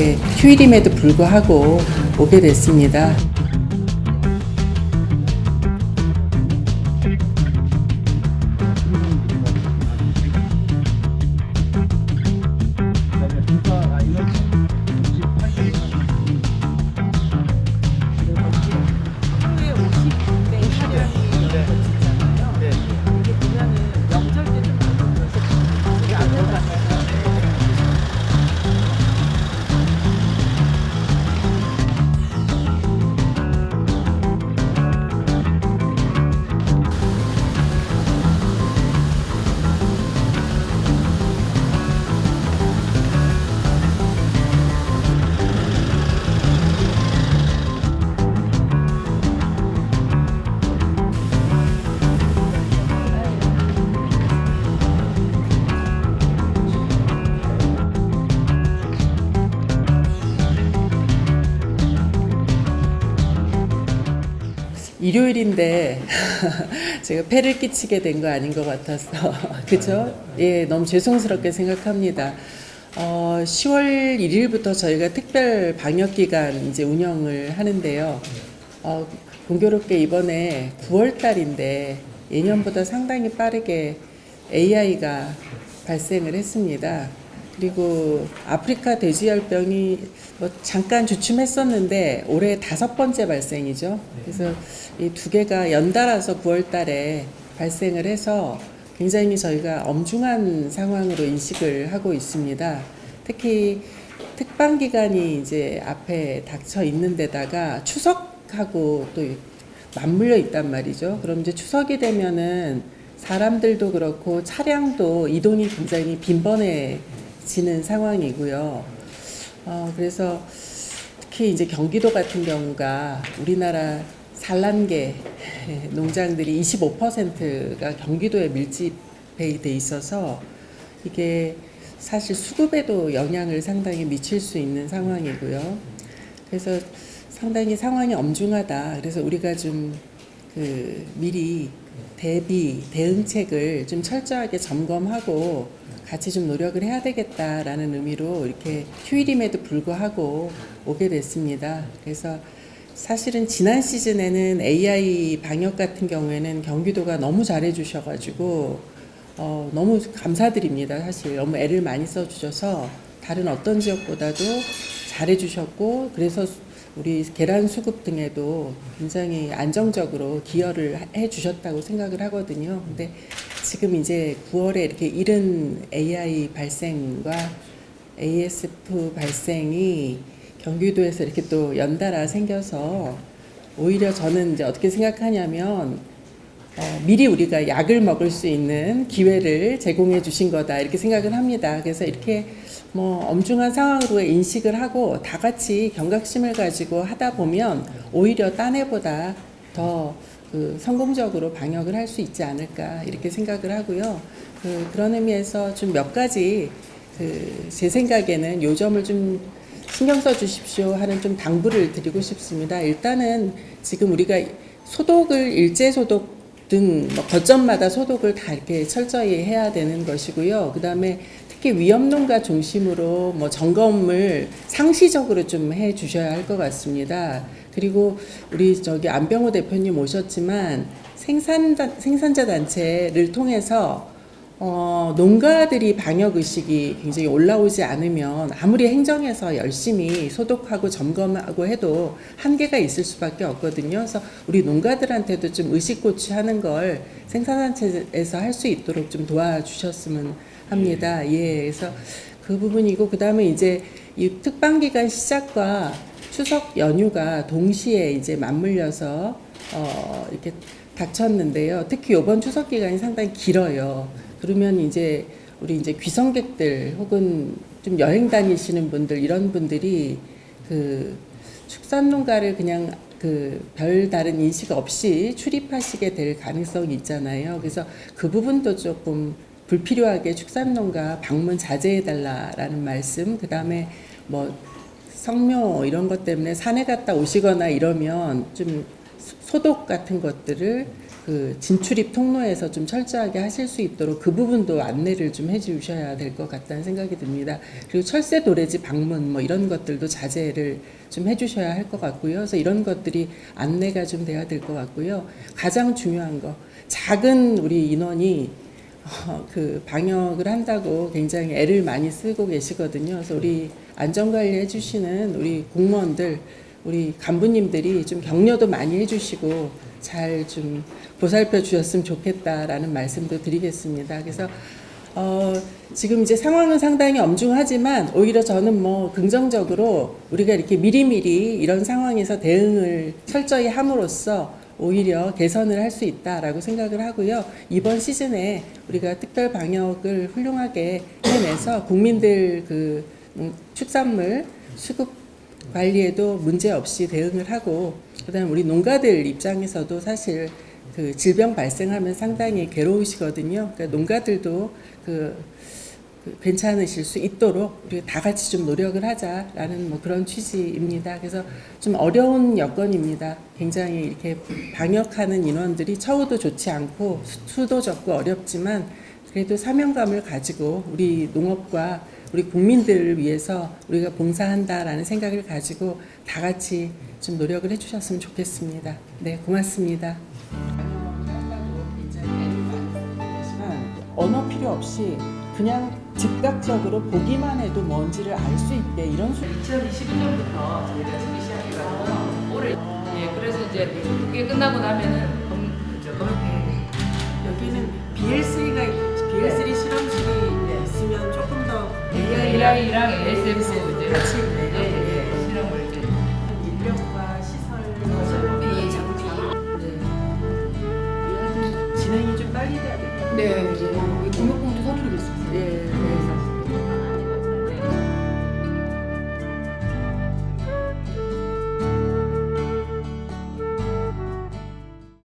이렇게 휴일임에도 불구하고 오게 됐습니다. 일요일인데 제가 폐를 끼치게 된 거 아닌 것 같아서 그죠? 예, 너무 죄송스럽게 생각합니다. 10월 1일부터 저희가 특별 방역 기간 이제 운영을 하는데요. 공교롭게 이번에 9월 달인데 예년보다 상당히 빠르게 AI가 발생을 했습니다. 그리고 아프리카 돼지열병이 뭐 잠깐 주춤했었는데 올해 5번째 발생이죠. 그래서 이 두 개가 연달아서 9월 달에 발생을 해서 굉장히 저희가 엄중한 상황으로 인식을 하고 있습니다. 특히 특방 기간이 이제 앞에 닥쳐 있는 데다가 추석하고 또 맞물려 있단 말이죠. 그럼 이제 추석이 되면은 사람들도 그렇고 차량도 이동이 굉장히 빈번해지는 상황이고요. 그래서 특히 이제 경기도 같은 경우가 우리나라 산란계 농장들이 25%가 경기도에 밀집해 돼 있어서 이게 사실 수급에도 영향을 상당히 미칠 수 있는 상황이고요. 그래서 상당히 상황이 엄중하다. 그래서 우리가 좀 미리 대응책을 좀 철저하게 점검하고 같이 좀 노력을 해야 되겠다라는 의미로 이렇게 휴일임에도 불구하고 오게 됐습니다. 그래서 사실은 지난 시즌에는 AI 방역 같은 경우에는 경기도가 너무 잘해 주셔가지고 너무 감사드립니다. 사실 너무 애를 많이 써주셔서 다른 어떤 지역보다도 잘해 주셨고 그래서 우리 계란 수급 등에도 굉장히 안정적으로 기여를 해 주셨다고 생각을 하거든요. 근데 지금 이제 9월에 이렇게 이른 AI 발생과 ASF 발생이 경기도에서 이렇게 또 연달아 생겨서 오히려 저는 이제 어떻게 생각하냐면 미리 우리가 약을 먹을 수 있는 기회를 제공해 주신 거다 이렇게 생각을 합니다. 그래서 이렇게 뭐 엄중한 상황으로 인식을 하고 다 같이 경각심을 가지고 하다 보면 오히려 딴 해보다 더 성공적으로 방역을 할 수 있지 않을까 이렇게 생각을 하고요. 그런 의미에서 좀 몇 가지 제 생각에는 요 점을 좀 신경 써 주십시오 하는 좀 당부를 드리고 싶습니다. 일단은 지금 우리가 소독을 일제 소독 등 뭐 거점마다 소독을 다 이렇게 철저히 해야 되는 것이고요. 그다음에 특히 위험농가 중심으로 뭐 점검을 상시적으로 좀 해 주셔야 할 것 같습니다. 그리고 우리 안병호 대표님 오셨지만 생산자 단체를 통해서 농가들이 방역 의식이 굉장히 올라오지 않으면 아무리 행정에서 열심히 소독하고 점검하고 해도 한계가 있을 수밖에 없거든요. 그래서 우리 농가들한테도 좀 의식 고취하는 걸 생산단체에서 할 수 있도록 좀 도와주셨으면 합니다. 예, 그래서 그 부분이고 그다음에 이제 이 특방 기간 시작과 추석 연휴가 동시에 이제 맞물려서 이렇게 닥쳤는데요. 특히 이번 추석 기간이 상당히 길어요. 그러면 이제 우리 이제 귀성객들 혹은 좀 여행 다니시는 분들 이런 분들이 축산농가를 그냥 별 다른 인식 없이 출입하시게 될 가능성이 있잖아요. 그래서 그 부분도 조금 불필요하게 축산농가 방문 자제해달라라는 말씀, 그 다음에 뭐 성묘 이런 것 때문에 산에 갔다 오시거나 이러면 좀 소독 같은 것들을 그 진출입 통로에서 좀 철저하게 하실 수 있도록 그 부분도 안내를 좀 해주셔야 될 것 같다는 생각이 듭니다. 그리고 철새 도래지 방문 뭐 이런 것들도 자제를 좀 해주셔야 할 것 같고요. 그래서 이런 것들이 안내가 좀 돼야 될 것 같고요. 가장 중요한 거, 작은 우리 인원이 그 방역을 한다고 굉장히 애를 많이 쓰고 계시거든요. 그래서 우리 안전관리 해주시는 우리 공무원들, 우리 간부님들이 좀 격려도 많이 해주시고 잘 좀 보살펴 주셨으면 좋겠다라는 말씀도 드리겠습니다. 그래서 지금 이제 상황은 상당히 엄중하지만 오히려 저는 뭐 긍정적으로 우리가 이렇게 미리미리 이런 상황에서 대응을 철저히 함으로써 오히려 개선을 할 수 있다라고 생각을 하고요. 이번 시즌에 우리가 특별 방역을 훌륭하게 해내서 국민들 그 축산물 수급 관리에도 문제 없이 대응을 하고, 그다음 우리 농가들 입장에서도 사실 그 질병 발생하면 상당히 괴로우시거든요. 그러니까 농가들도 괜찮으실 수 있도록 우리 다 같이 좀 노력을 하자라는 뭐 그런 취지입니다. 그래서 좀 어려운 여건입니다. 굉장히 이렇게 방역하는 인원들이 처우도 좋지 않고 수도 적고 어렵지만 그래도 사명감을 가지고 우리 농업과 우리 국민들을 위해서 우리가 봉사한다라는 생각을 가지고 다 같이 좀 노력을 해주셨으면 좋겠습니다. 네, 고맙습니다. 언어 필요 없이 그냥 즉각적으로 보기만 해도 뭔지를 알 수 있게 이런 2021년부터 저희가 준비 시작해가지고 올해 그래서 이제 그게 끝나고 나면은 여기는 BL3 실험실이 있으면 조금 더 AI랑 ASF 이제 같이 있네요. 실험을 이제 인력과 시설 장비 진행이 좀 빨리 돼야 될 것 같아요. 네, 이제 등록금도 서두르겠습니다. 예.